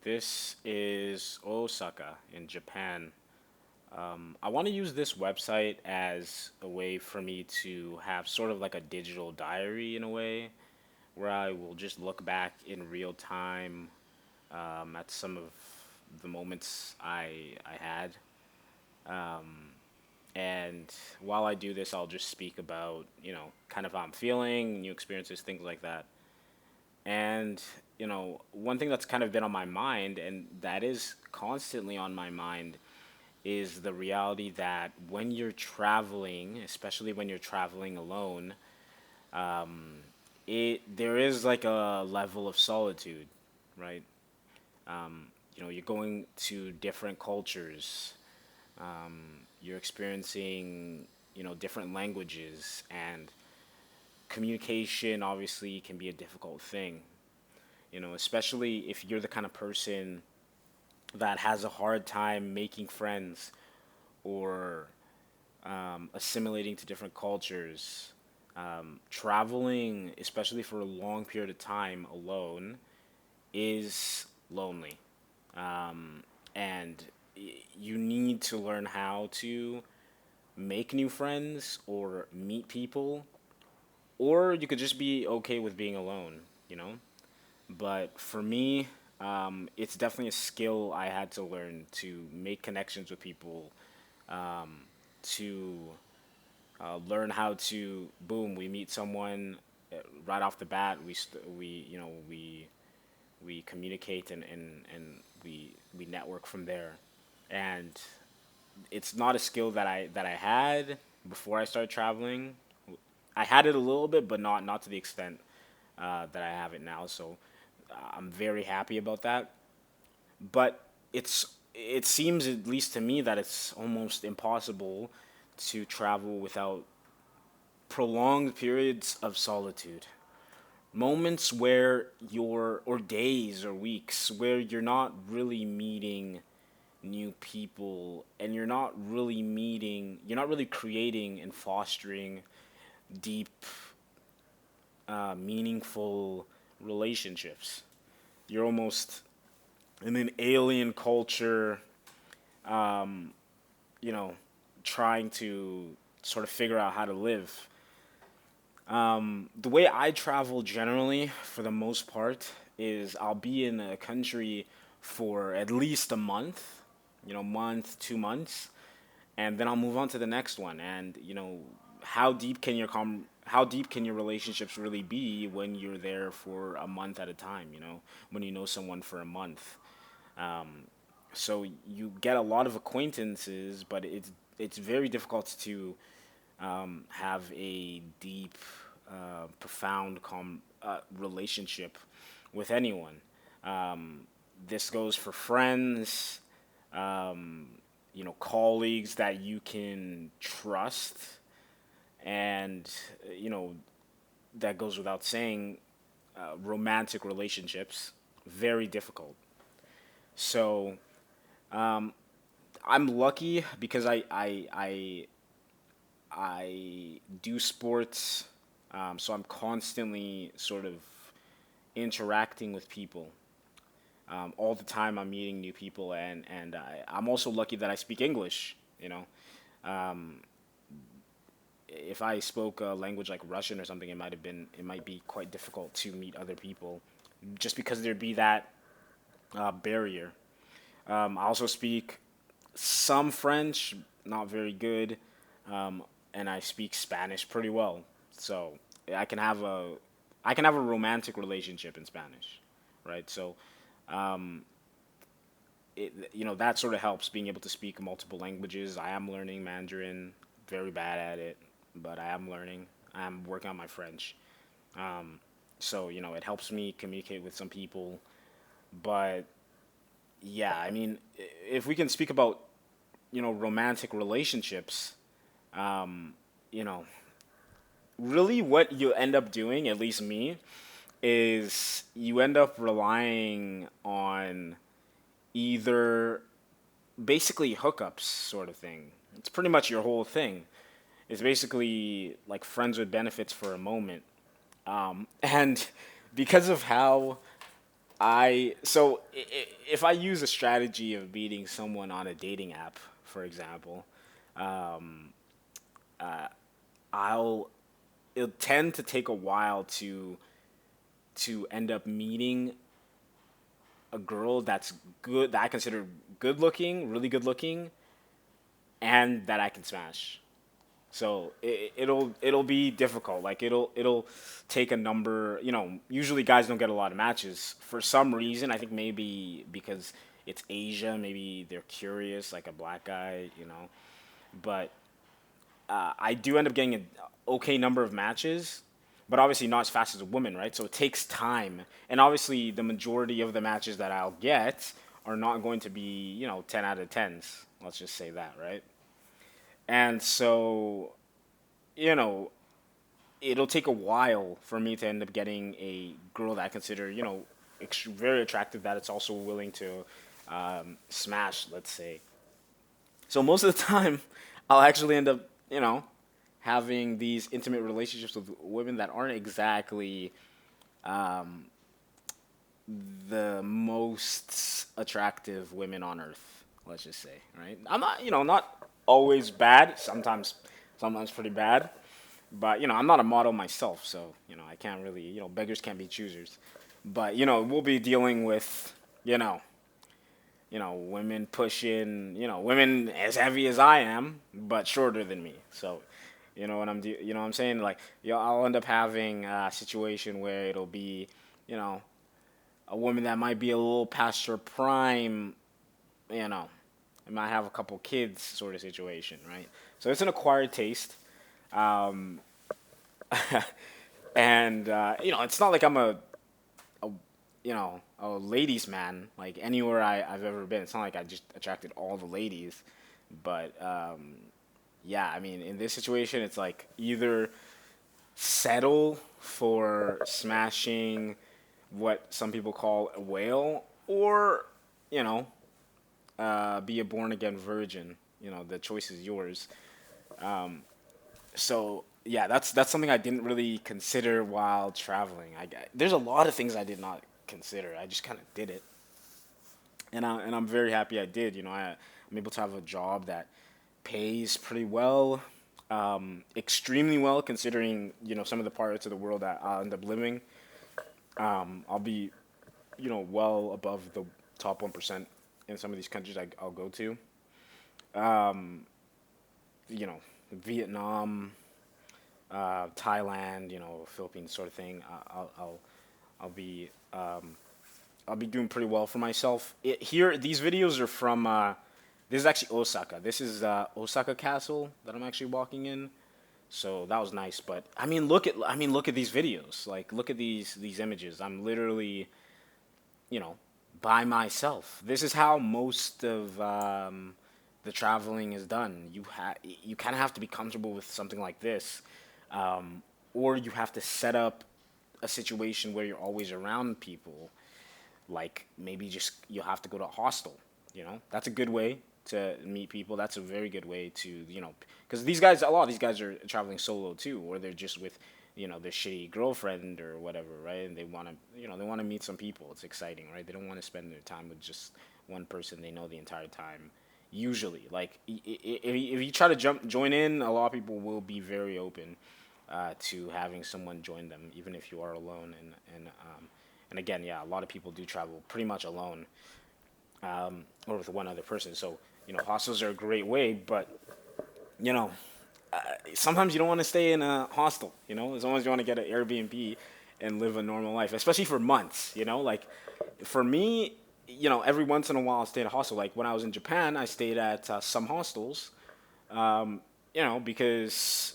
This is Osaka in Japan. I want to use this website as a way for me to have sort of like a digital diary in a way, where I will just look back in real time at some of the moments I had. And while I do this, I'll just speak about, kind of how I'm feeling, new experiences, things like that. And, one thing that's kind of been on my mind, and that is constantly on my mind, is the reality that when you're traveling, especially when you're traveling alone, there is like a level of solitude, right? You're going to different cultures, you're experiencing, different languages, and communication obviously can be a difficult thing. Especially if you're the kind of person that has a hard time making friends or assimilating to different cultures. Traveling, especially for a long period of time alone, is lonely. And you need to learn how to make new friends or meet people, or you could just be okay with being alone, you know? But for me, it's definitely a skill I had to learn to make connections with people, to learn how to boom. We meet someone right off the bat. We communicate and we network from there. And it's not a skill that I had before I started traveling. I had it a little bit, but not to the extent that I have it now. So I'm very happy about that. But it seems, at least to me, that it's almost impossible to travel without prolonged periods of solitude. Moments where or days or weeks where you're not really meeting new people, and you're not really creating and fostering deep, meaningful relationships. You're almost in an alien culture, you know, trying to sort of figure out how to live. The way I travel generally, for the most part, is I'll be in a country for at least a month, month, 2 months, and then I'll move on to the next one. And how deep can your relationships really be when you're there for a month at a time? When you know someone for a month, so you get a lot of acquaintances, but it's very difficult to have a deep, profound relationship with anyone. This goes for friends, colleagues that you can trust, and that goes without saying. Romantic relationships, very difficult. So I'm lucky because I do sports, so I'm constantly sort of interacting with people. All the time, I'm meeting new people, and I'm also lucky that I speak English. If I spoke a language like Russian or something, it might be quite difficult to meet other people, just because there'd be that barrier. I also speak some French, not very good, and I speak Spanish pretty well. So I can have a I can have a romantic relationship in Spanish, right? So that sort of helps, being able to speak multiple languages. I am learning Mandarin, very bad at it, but I am learning. I'm working on my French. So it helps me communicate with some people. But yeah, I mean, if we can speak about romantic relationships, you know really what you end up doing, at least me, is you end up relying on either basically hookups sort of thing. It's pretty much your whole thing. It's basically like friends with benefits for a moment. And because of how If I use a strategy of meeting someone on a dating app, for example, I'll it'll tend to take a while to end up meeting a girl that's good, that I consider good looking, really good looking, and that I can smash. So it'll be difficult. Like it'll take a number. Usually guys don't get a lot of matches for some reason. I think maybe because it's Asia, maybe they're curious, like a black guy. But I do end up getting an okay number of matches, but obviously not as fast as a woman, right? So it takes time, and obviously the majority of the matches that I'll get are not going to be 10 out of tens. Let's just say that, right? And so you know it'll take a while for me to end up getting a girl that I consider very attractive, that it's also willing to smash, let's say. So most of the time, I'll actually end up, having these intimate relationships with women that aren't exactly the most attractive women on earth. Let's just say, right? I'm not, not always bad. Sometimes pretty bad. But I'm not a model myself, so I can't really, beggars can't be choosers. But we'll be dealing with, women pushing, women as heavy as I am, but shorter than me. So, you know what I'm saying? Like, I'll end up having a situation where it'll be, you know, a woman that might be a little past her prime, you know, it might have a couple kids sort of situation, right? So it's an acquired taste. Um, and it's not like I'm a a ladies man, like anywhere I've ever been. It's not like I just attracted all the ladies, but yeah, I mean, in this situation, it's like either settle for smashing what some people call a whale, or you know, be a born again virgin. The choice is yours. So yeah, that's something I didn't really consider while traveling. There's a lot of things I did not consider. I just kind of did it, and I'm very happy I did. I'm able to have a job that pays pretty well, extremely well considering some of the parts of the world that I'll end up living. I'll be well above the top 1% in some of these countries I'll go to. Um, you know, Vietnam, Thailand, Philippines, sort of thing. I'll be I'll be doing pretty well for myself. These videos are from. This is actually Osaka. This is Osaka Castle that I'm actually walking in. So that was nice. But I mean, look at these videos. Like, look at these images. I'm literally, you know, by myself. This is how most of the traveling is done. You kind of have to be comfortable with something like this, or you have to set up a situation where you're always around people. Like, maybe just you'll have to go to a hostel. That's a good way to meet people. That's a very good way to because a lot of these guys are traveling solo too, or they're just with their shitty girlfriend or whatever, right? And they want to meet some people. It's exciting, right? They don't want to spend their time with just one person they know the entire time. Usually, like, if you try to join in, a lot of people will be very open to having someone join them, even if you are alone. And again, yeah, a lot of people do travel pretty much alone, or with one other person. So hostels are a great way, but you know, sometimes you don't want to stay in a hostel. As long as you want to get an Airbnb and live a normal life, especially for months. Like, for me, every once in a while I stay at a hostel. Like when I was in Japan, I stayed at some hostels. Because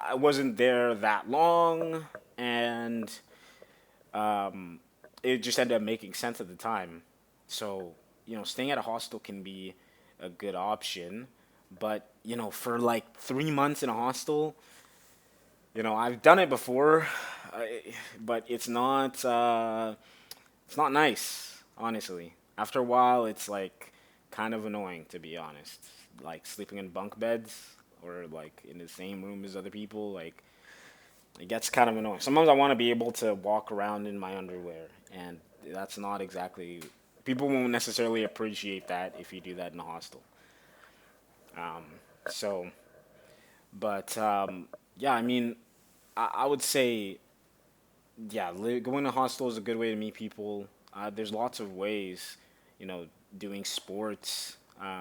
I wasn't there that long, and it just ended up making sense at the time. So, staying at a hostel can be a good option. But, for like 3 months in a hostel, I've done it before, but it's not nice, honestly. After a while, it's like kind of annoying, to be honest. Like sleeping in bunk beds or like in the same room as other people, like, it gets kind of annoying. Sometimes I want to be able to walk around in my underwear, and that's not exactly, people won't necessarily appreciate that if you do that in a hostel. So, but yeah, I mean, I would say, yeah, going to hostel is a good way to meet people. There's lots of ways, you know, doing sports,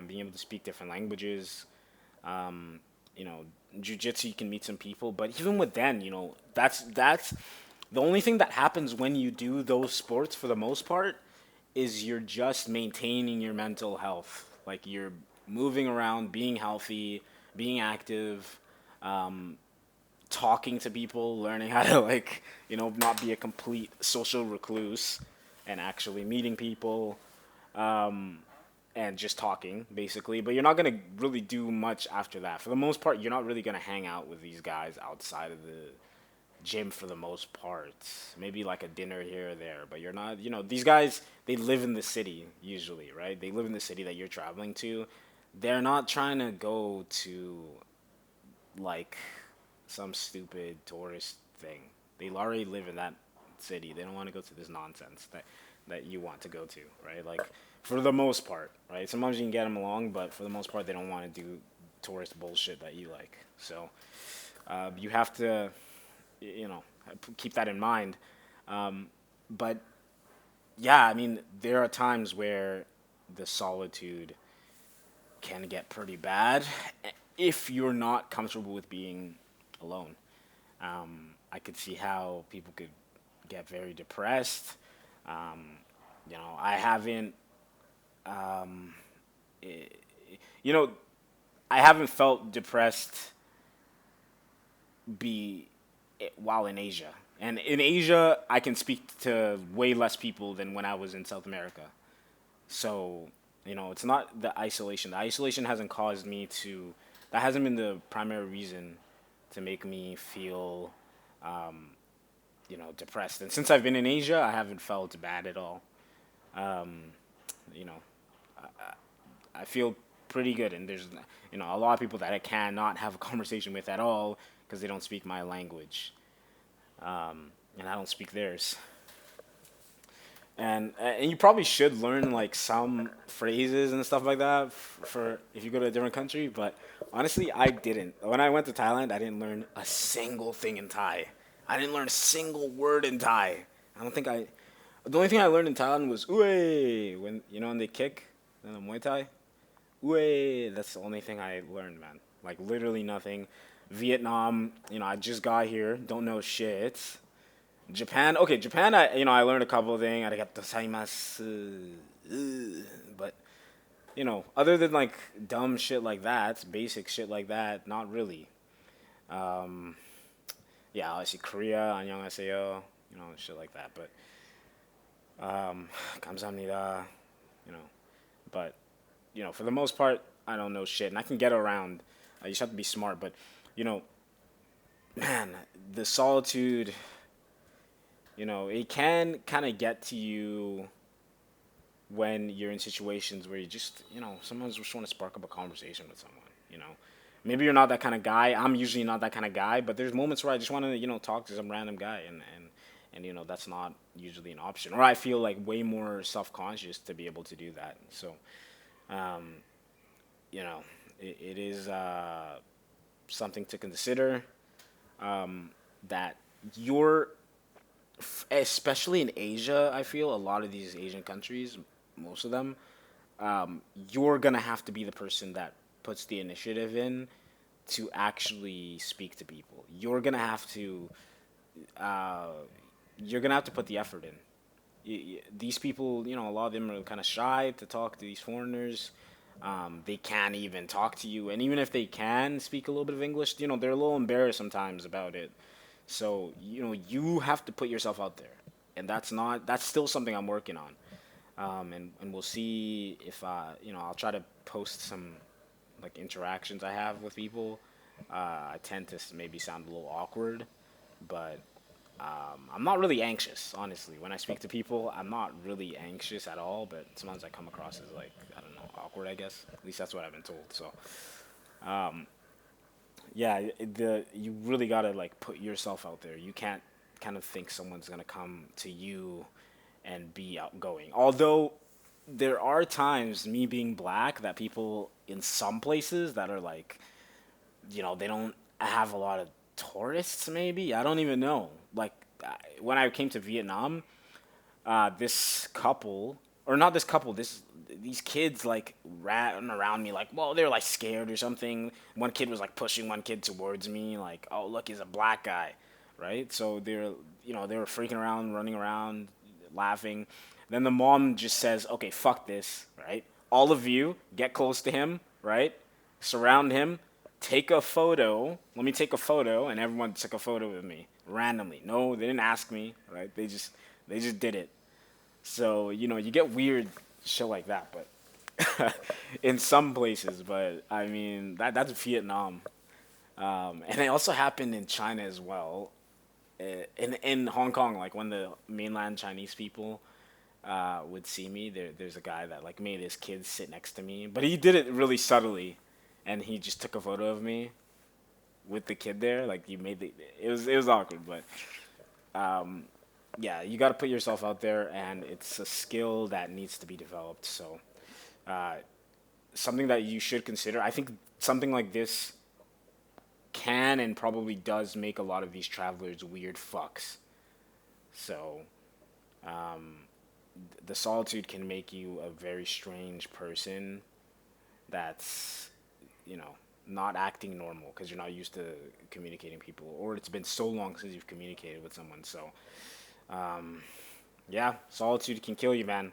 being able to speak different languages, you know, jujitsu, you can meet some people. But even with then, you know, that's the only thing that happens when you do those sports for the most part is you're just maintaining your mental health. Like you're moving around, being healthy, being active, talking to people, learning how to, like, you know, not be a complete social recluse and actually meeting people, and just talking basically. But you're not going to really do much after that. For the most part, you're not really going to hang out with these guys outside of the gym for the most part. Maybe like a dinner here or there, but you're not, you know, these guys, they live in the city usually, right? They live in the city that you're traveling to. They're not trying to go to like some stupid tourist thing. They already live in that city. They don't want to go to this nonsense that you want to go to, right? Like for the most part, right? Sometimes you can get them along, but for the most part, they don't want to do tourist bullshit that you like. So you have to, you know, keep that in mind. But yeah, I mean, there are times where the solitude can get pretty bad if you're not comfortable with being alone. I could see how people could get very depressed. Um, you know, I haven't, you know, I haven't felt depressed be while in Asia. And in Asia, I can speak to way less people than when I was in South America. So, you know, it's not the isolation. The isolation hasn't caused me to, that hasn't been the primary reason to make me feel, you know, depressed. And since I've been in Asia, I haven't felt bad at all. You know, I feel pretty good. And there's, you know, a lot of people that I cannot have a conversation with at all because they don't speak my language. And I don't speak theirs. And you probably should learn like some phrases and stuff like that for if you go to a different country. But honestly, I didn't. When I went to Thailand, I didn't learn a single thing in Thai. I didn't learn a single word in Thai. I don't think I. The only thing I learned in Thailand was "Uwe" when you know when they kick in the Muay Thai. Uwe. That's the only thing I learned, man. Like literally nothing. Vietnam, you know, I just got here, don't know shit. Japan, okay, Japan. I learned a couple of things. Arigato gozaimasu. But you know, other than like dumb shit like that, basic shit like that, not really. Yeah, I see Korea, 안녕하세요, you know, shit like that. But 감사합니다, you know. But you know, for the most part, I don't know shit, and I can get around. You just have to be smart. But you know, man, the solitude, you know, it can kind of get to you when you're in situations where you just, you know, sometimes just want to spark up a conversation with someone, you know. Maybe you're not that kind of guy. I'm usually not that kind of guy, but there's moments where I just want to, you know, talk to some random guy, and you know, that's not usually an option. Or I feel like way more self-conscious to be able to do that. So, um, you know, it is something to consider, that you're, especially in Asia, I feel a lot of these Asian countries, most of them, you're gonna have to be the person that puts the initiative in to actually speak to people. Uh, you're gonna have to put the effort in. These people, you know, a lot of them are kind of shy to talk to these foreigners. They can't even talk to you, and even if they can speak a little bit of English, you know, they're a little embarrassed sometimes about it. So, you know, you have to put yourself out there, and that's still something I'm working on. And we'll see if you know, I'll try to post some like interactions I have with people. I tend to maybe sound a little awkward, but I'm not really anxious, honestly. When I speak to people, I'm not really anxious at all, but sometimes I come across as like, I don't know, awkward, I guess. At least that's what I've been told. So, yeah, you really gotta like put yourself out there. You can't kind of think someone's gonna come to you and be outgoing. Although there are times, me being black, that people in some places that are like, they don't have a lot of tourists. Maybe I don't even know. Like when I came to Vietnam, this couple, or not this couple, these kids like ran around me like, well, they were like scared or something. One kid was like pushing one kid towards me, like, oh look, he's a black guy, right? So they were freaking around, running around, laughing. Then the mom just says, okay, fuck this, right? All of you get close to him, right? Surround him, take a photo. Let me take a photo, and everyone took a photo with me randomly. No, they didn't ask me, right? They just did it. So, you get weird shit like that, but in some places, but I mean that's Vietnam. And it also happened in China as well. In Hong Kong, like when the mainland Chinese people would see me, there's a guy that like made his kids sit next to me, but he did it really subtly, and he just took a photo of me with the kid there. Like he made it was awkward, but yeah, you got to put yourself out there, and it's a skill that needs to be developed. So, something that you should consider. I think something like this can and probably does make a lot of these travelers weird fucks. So, the solitude can make you a very strange person that's, you know, not acting normal because you're not used to communicating people, or it's been so long since you've communicated with someone. So, yeah, solitude can kill you, man.